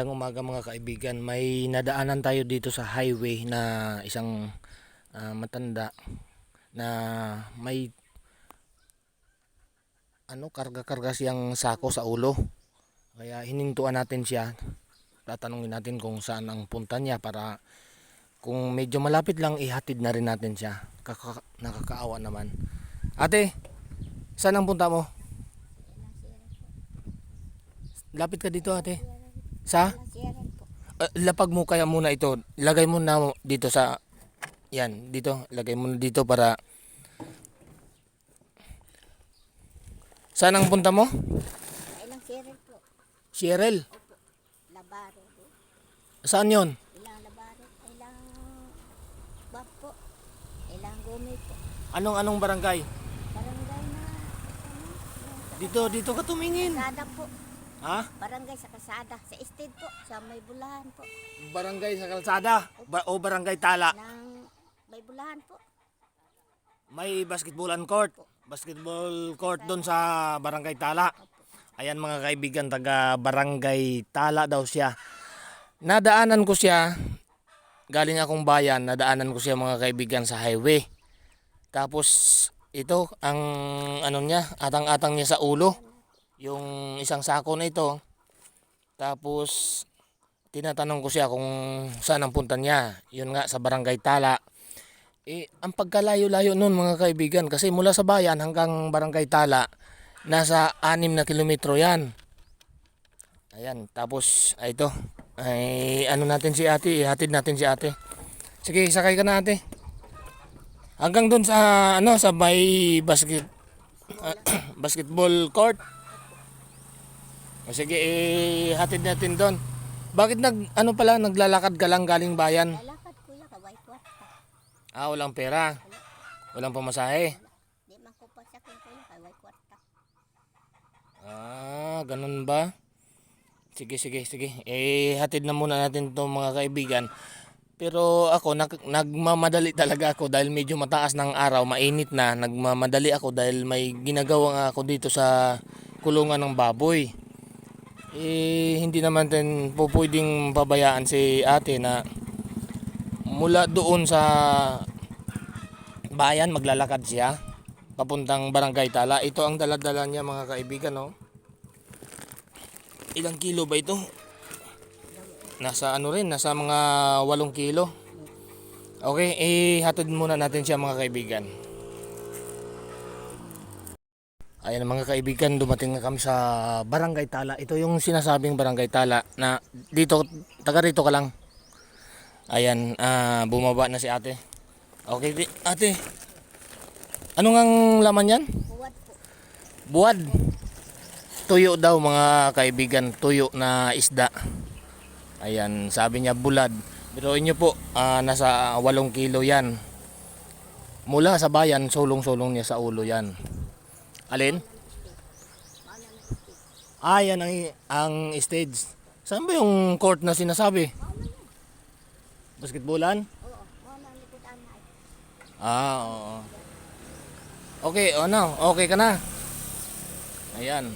Magandang umaga mga kaibigan. May nadaanan tayo dito sa highway na isang matanda na may karga-karga siyang sako sa ulo. Kaya hinintuan natin siya. Tatanungin natin kung saan ang punta niya para kung medyo malapit lang ihatid na rin natin siya. Nakakaawa naman. Ate, saan ang punta mo? Lapit ka dito ate. Sa? Lapag mo kaya muna ito. Lagay mo na dito sa yan, dito. Lagay mo na dito para saan ang punta mo? Ilang Cheryl po. Cheryl? Opo. Labaro po. Saan yon? Ilang labaro. Ilang bab po. Ilang gumi po. Anong barangay? Barangay na. Dito ka tumingin. Kasada po. Ha? Barangay sa Kasada. Sa estate po. Sa May Bulahan po. Barangay sa kalsada o barangay tala? Nang May Bulahan po. May basketballan court. Basketball court doon sa barangay tala. Ayan mga kaibigan, taga barangay tala daw siya. Nadaanan ko siya, galing akong bayan, nadaanan ko siya mga kaibigan sa highway. Tapos ito, ang ano niya, atang-atang niya sa ulo. Yung isang sako na ito. Tapos tinatanong ko siya kung saan ang punta niya. Yun nga sa barangay tala. Ang pagkalayo-layo nun mga kaibigan, kasi mula sa bayan hanggang barangay tala, nasa 6 na kilometro yan. Ayan, tapos ito, ay ano natin si ate, ihatid natin si ate. Sige, sakay ka na ate. Hanggang dun sa sa may basketball court. O sige, ihatid natin doon. Bakit naglalakad ka lang galing bayan? Lalakad kuya. Kaway kwarta. Walang pera. Walang pamasahe. Di man ko pa sa akin kuya. Kaway kwarta. Ganun ba? Sige. Hatid na muna natin 'tong mga kaibigan. Pero ako nagmamadali talaga ako dahil medyo mataas ng araw, mainit na. Nagmamadali ako dahil may ginagawa ako dito sa kulungan ng baboy. Hindi naman din po pwedeng pabayaan si ate na mula doon sa bayan maglalakad siya papuntang barangay tala. Ito ang daladala niya mga kaibigan, no? Ilang kilo ba ito? Nasa nasa mga 8 kilo. Okay, hatid muna natin siya mga kaibigan. Ayan mga kaibigan, dumating na kami sa barangay tala. Ito yung sinasabing barangay tala na dito, taga rito ka lang. Ayan, bumaba na si ate. Okay, ate. Ano ngang laman yan? Buwad po. Buwad. Tuyo daw mga kaibigan, tuyo na isda. Ayan, sabi niya bulad. Biruin niyo po, nasa 8 kilo yan. Mula sa bayan, sulong-sulong niya sa ulo yan. Alin? Yan ang stage. Saan ba yung court na sinasabi? Basketballan? Oo. Muna likod anay. Oo. Okay, okay ka na. Ayan.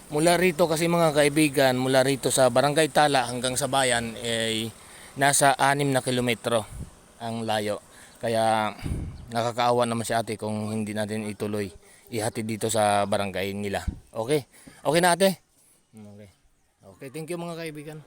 Mula rito kasi mga kaibigan, mula rito sa barangay tala hanggang sa bayan ay nasa 6 na kilometro ang layo. Kaya nakakaawa naman si ate kung hindi natin ituloy ihatid dito sa barangay nila. Okay? Okay na ate? Okay. Okay, thank you mga kaibigan.